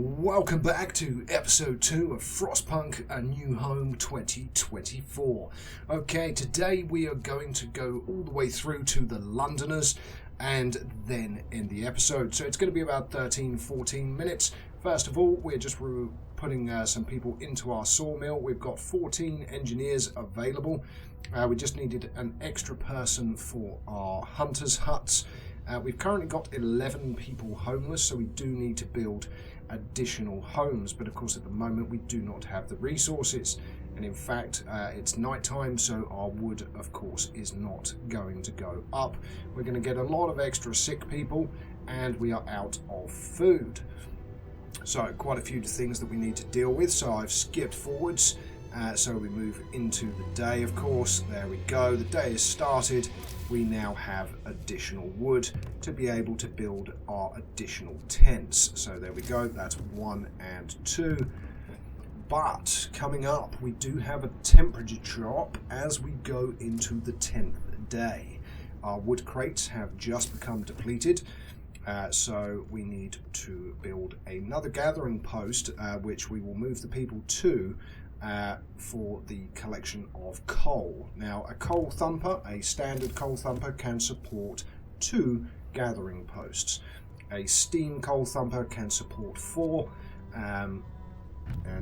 Welcome back to episode 2 of Frostpunk, A New Home 2024. Okay, today we are going to go all the way through to the Londoners and then end the episode. So it's going to be about 13-14 minutes. First of all, we're just putting some people into our sawmill. We've got 14 engineers available. We just needed an extra person for our hunters' huts. We've currently got 11 people homeless, so we do need to build additional homes, but of course at the moment we do not have the resources, and in fact it's night time, so our wood of course is not going to go up. We're going to get a lot of extra sick people, and we are out of food, so quite a few things that we need to deal with. So I've skipped forwards, so we move into the day. Of course, there we go, the day has started. We now have additional wood to be able to build our additional tents. So there we go, that's 1 and 2. But coming up, we do have a temperature drop as we go into the 10th day. Our wood crates have just become depleted, so we need to build another gathering post, which we will move the people to for the collection of coal. Now, a coal thumper, a standard coal thumper, can support 2 gathering posts. A steam coal thumper can support 4, and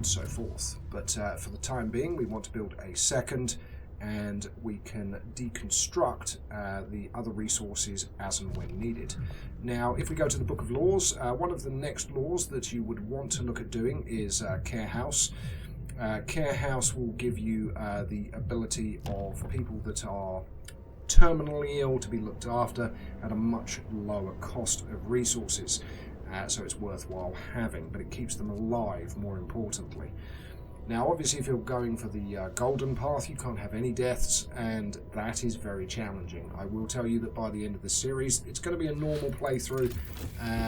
so forth. But for the time being, we want to build a second, and we can deconstruct the other resources as and when needed. Now, if we go to the Book of Laws, one of the next laws that you would want to look at doing is Care House. Care House will give you the ability of people that are terminally ill to be looked after at a much lower cost of resources, so it's worthwhile having, but it keeps them alive more importantly. Now obviously if you're going for the golden path, you can't have any deaths, and that is very challenging. I will tell you that by the end of the series it's going to be a normal playthrough,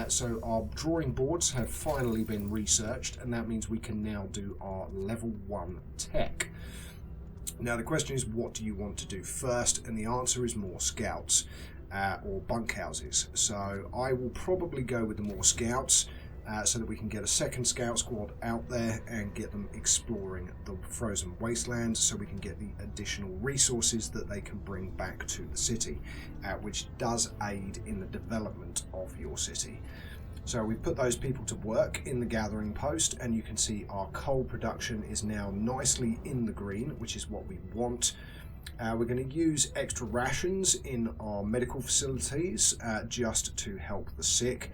so our drawing boards have finally been researched, and that means we can now do our level 1 tech. Now the question is, what do you want to do first? And the answer is more scouts or bunkhouses. So I will probably go with the more scouts, so that we can get a second scout squad out there and get them exploring the frozen wasteland, so we can get the additional resources that they can bring back to the city, which does aid in the development of your city. So we've put those people to work in the gathering post, and you can see our coal production is now nicely in the green, which is what we want. We're going to use extra rations in our medical facilities just to help the sick.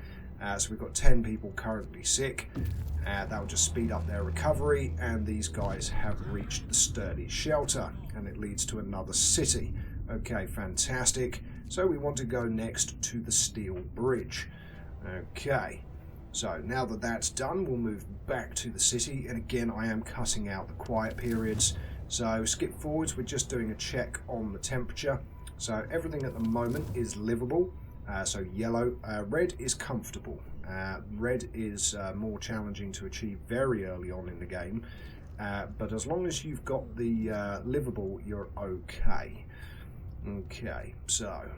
So we've got 10 people currently sick. That will just speed up their recovery, and these guys have reached the sturdy shelter, and it leads to another city. Okay, fantastic. So we want to go next to the steel bridge. Okay, so now that that's done, we'll move back to the city, and again I am cutting out the quiet periods. So skip forwards, we're just doing a check on the temperature. So everything at the moment is livable. So yellow. Red is comfortable. Red is more challenging to achieve very early on in the game, but as long as you've got the livable, you're okay. Okay, so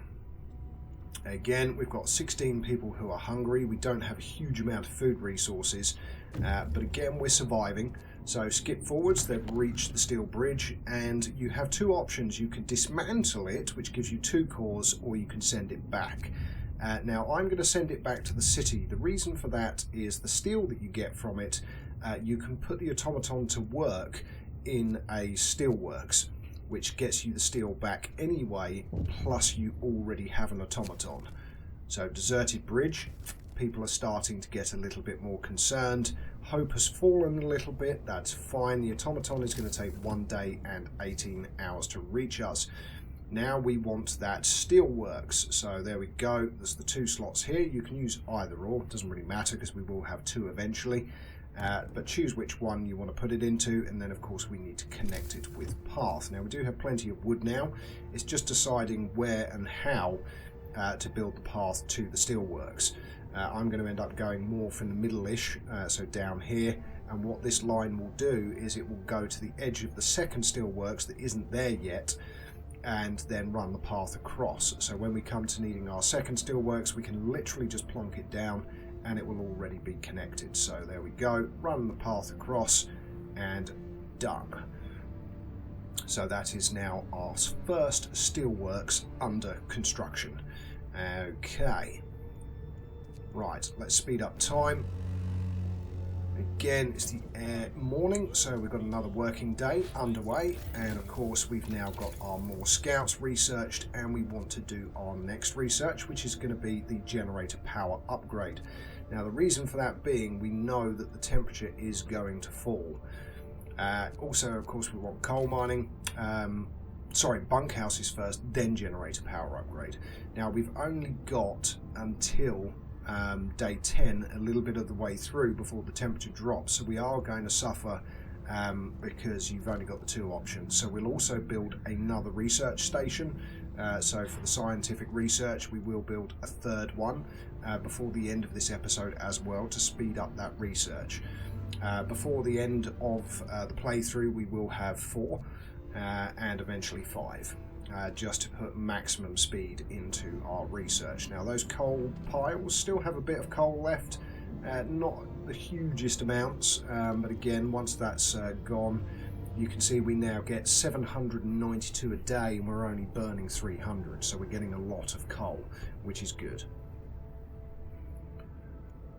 again we've got 16 people who are hungry. We don't have a huge amount of food resources, but again we're surviving. So skip forwards, they've reached the steel bridge, and you have 2 options. You can dismantle it, which gives you 2 cores, or you can send it back. Now I'm going to send it back to the city. The reason for that is the steel that you get from it, you can put the automaton to work in a steelworks, which gets you the steel back anyway, plus you already have an automaton. So deserted bridge, people are starting to get a little bit more concerned. Hope has fallen a little bit, that's fine. The automaton is going to take 1 day and 18 hours to reach us. Now we want that steelworks, so there we go. There's the 2 slots here. You can use either or, it doesn't really matter because we will have 2 eventually, but choose which one you want to put it into, and then of course we need to connect it with path. Now we do have plenty of wood now, it's just deciding where and how to build the path to the steelworks. I'm going to end up going more from the middle-ish, so down here, and what this line will do is it will go to the edge of the second steelworks that isn't there yet, and then run the path across. So when we come to needing our second steelworks, we can literally just plonk it down and it will already be connected. So there we go, run the path across and done. So that is now our first steelworks under construction. Okay, right, let's speed up time. Again, it's the morning, so we've got another working day underway, and of course we've now got our more scouts researched, and we want to do our next research, which is going to be the generator power upgrade. Now the reason for that being, we know that the temperature is going to fall. Also, of course, we want coal mining, bunkhouses first, then generator power upgrade. Now we've only got until day 10, a little bit of the way through before the temperature drops, so we are going to suffer because you've only got the two options. So we'll also build another research station, so for the scientific research we will build a third one before the end of this episode as well, to speed up that research. Before the end of the playthrough we will have 4 and eventually 5. Just to put maximum speed into our research. Now those coal piles still have a bit of coal left, not the hugest amounts, but again, once that's gone, you can see we now get 792 a day and we're only burning 300, so we're getting a lot of coal, which is good.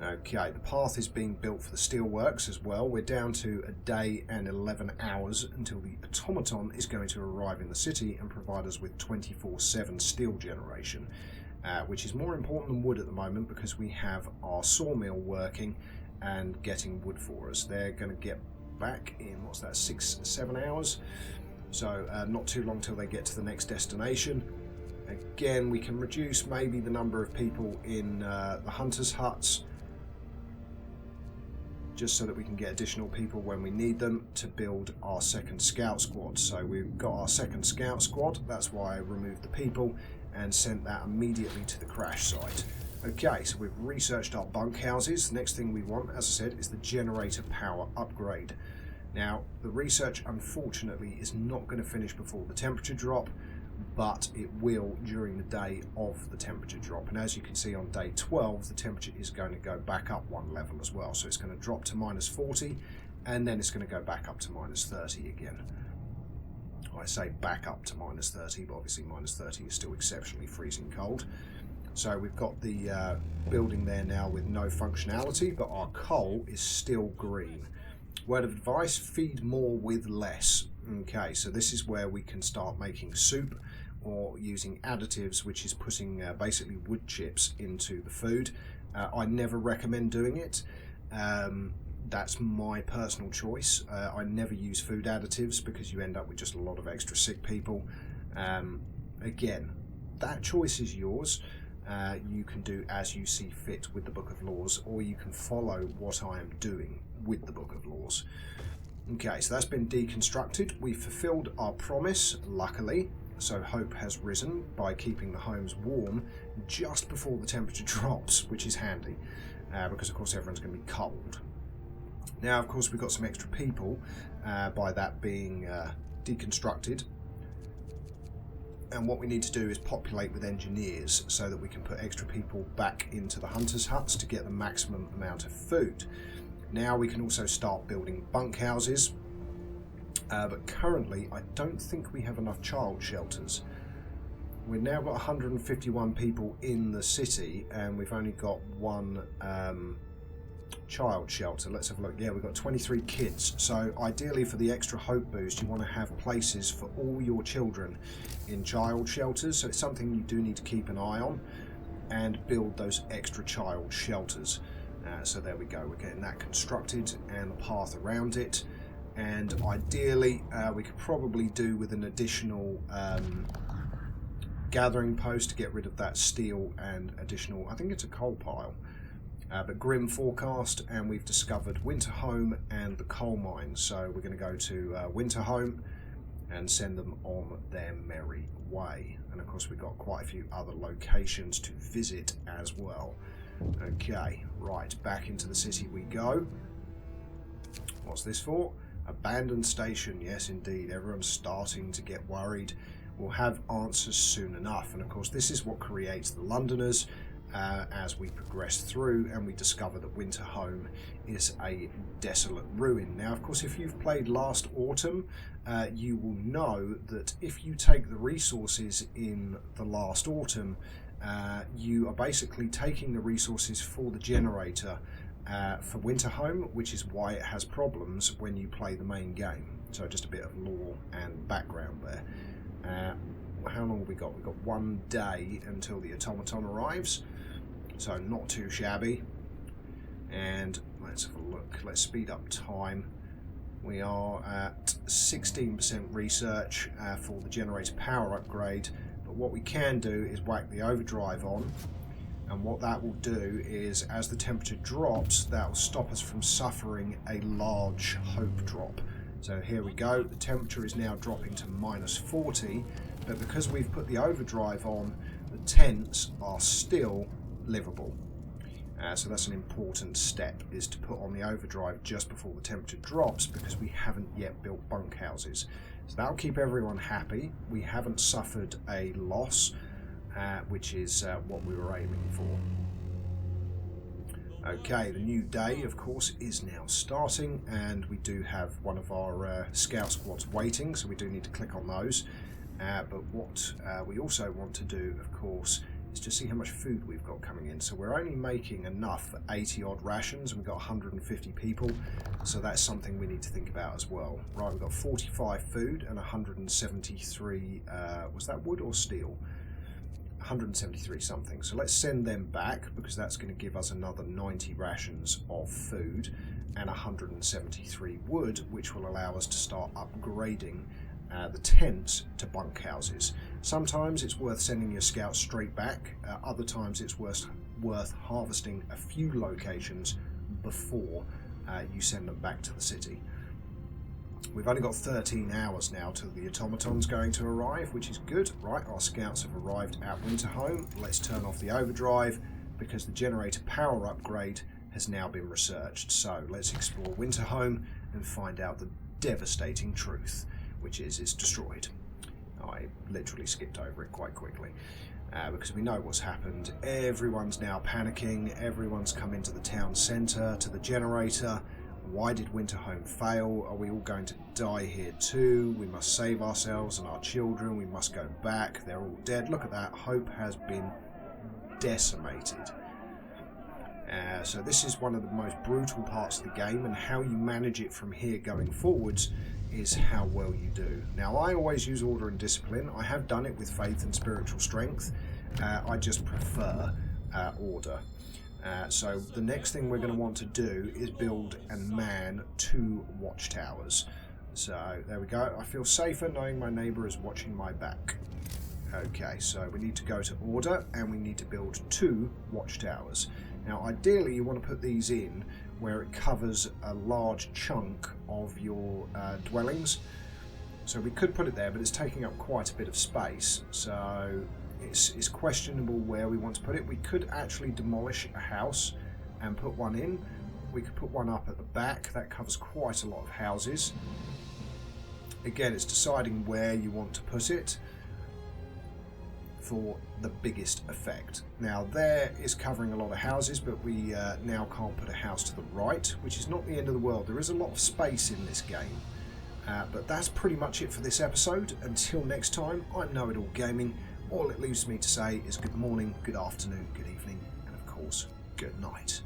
Okay, the path is being built for the steelworks as well. We're down to a day and 11 hours until the automaton is going to arrive in the city and provide us with 24/7 steel generation, which is more important than wood at the moment because we have our sawmill working and getting wood for us. They're going to get back in, 6-7 hours, so not too long till they get to the next destination. Again, we can reduce maybe the number of people in the hunters' huts, just so that we can get additional people when we need them to build our second scout squad. So we've got our second scout squad, that's why I removed the people and sent that immediately to the crash site. Okay, so we've researched our bunkhouses. The next thing we want, as I said, is the generator power upgrade. Now, the research unfortunately is not going to finish before the temperature drop, but it will during the day of the temperature drop, and as you can see on day 12 the temperature is going to go back up 1 level as well, so it's going to drop to -40 and then it's going to go back up to -30 again. I say back up to -30, but obviously -30 is still exceptionally freezing cold. So we've got the building there now with no functionality, but our coal is still green. Word of advice, feed more with less. Okay, so this is where we can start making soup or using additives, which is putting basically wood chips into the food. I never recommend doing it. That's my personal choice. I never use food additives because you end up with just a lot of extra sick people. Again, that choice is yours. You can do as you see fit with the Book of Laws, or you can follow what I am doing with the Book of Laws. Okay, so that's been deconstructed. We fulfilled our promise, luckily, so hope has risen by keeping the homes warm just before the temperature drops, which is handy, because of course everyone's going to be cold. Now, of course, we've got some extra people by that being deconstructed, and what we need to do is populate with engineers so that we can put extra people back into the hunters' huts to get the maximum amount of food. Now we can also start building bunkhouses, but currently I don't think we have enough child shelters. We've now got 151 people in the city and we've only got 1 child shelter. Let's have a look. Yeah, we've got 23 kids. So ideally for the extra hope boost you want to have places for all your children in child shelters, so it's something you do need to keep an eye on and build those extra child shelters. So there we go, we're getting that constructed and the path around it, and ideally we could probably do with an additional gathering post to get rid of that steel and additional, I think it's a coal pile, but grim forecast, and we've discovered Winterhome and the coal mines, so we're going to go to Winterhome and send them on their merry way. And of course we've got quite a few other locations to visit as well. Okay, right, back into the city we go. What's this for? Abandoned station. Yes, indeed. Everyone's starting to get worried. We'll have answers soon enough. And of course, this is what creates the Londoners. as we progress through, and we discover that Winterhome is a desolate ruin. Now, of course, if you've played last autumn, you will know that if you take the resources in the last autumn, you are basically taking the resources for the generator for Winterhome, which is why it has problems when you play the main game. So just a bit of lore and background there. How long have we got? We've got 1 day until the automaton arrives, so not too shabby. And let's have a look. Let's speed up time. We are at 16% research for the generator power upgrade, but what we can do is whack the overdrive on, and what that will do is, as the temperature drops, that will stop us from suffering a large hope drop. So here we go, the temperature is now dropping to -40, but because we've put the overdrive on, the tents are still livable. So that's an important step, is to put on the overdrive just before the temperature drops, because we haven't yet built bunkhouses. So that'll keep everyone happy. We haven't suffered a loss, which is what we were aiming for. Okay, the new day, of course, is now starting, and we do have one of our scout squads waiting, so we do need to click on those. But what we also want to do, of course, is to see how much food we've got coming in. So we're only making enough for 80 odd rations, and we've got 150 people, so that's something we need to think about as well. Right, we've got 45 food and 173, was that wood or steel? 173 something. So let's send them back, because that's going to give us another 90 rations of food and 173 wood, which will allow us to start upgrading the tents to bunkhouses. Sometimes it's worth sending your scouts straight back, other times it's worth harvesting a few locations before you send them back to the city. We've only got 13 hours now till the automaton's going to arrive, which is good. Right, our scouts have arrived at Winterhome. Let's turn off the overdrive, because the generator power upgrade has now been researched. So let's explore Winterhome and find out the devastating truth, which is it's destroyed. I literally skipped over it quite quickly, because we know what's happened. Everyone's now panicking. Everyone's come into the town centre, to the generator. Why did Winterhome fail? Are we all going to die here too? We must save ourselves and our children. We must go back. They're all dead. Look at that. Hope has been decimated. So this is one of the most brutal parts of the game, and how you manage it from here going forwards is how well you do. Now, I always use order and discipline. I have done it with faith and spiritual strength. I just prefer order. So the next thing we're going to want to do is build and man 2 watchtowers. So there we go. I feel safer knowing my neighbour is watching my back. Okay, so we need to go to order, and we need to build 2 watchtowers. Now, ideally, you want to put these in where it covers a large chunk of your dwellings. So we could put it there, but it's taking up quite a bit of space. So it's questionable where we want to put it. We could actually demolish a house and put one in. We could put one up at the back. That covers quite a lot of houses. Again, it's deciding where you want to put it for the biggest effect. Now, there is covering a lot of houses, but we now can't put a house to the right, which is not the end of the world. There is a lot of space in this game. But that's pretty much it for this episode. Until next time, I'm Know It All Gaming. All it leaves me to say is good morning, good afternoon, good evening, and of course, good night.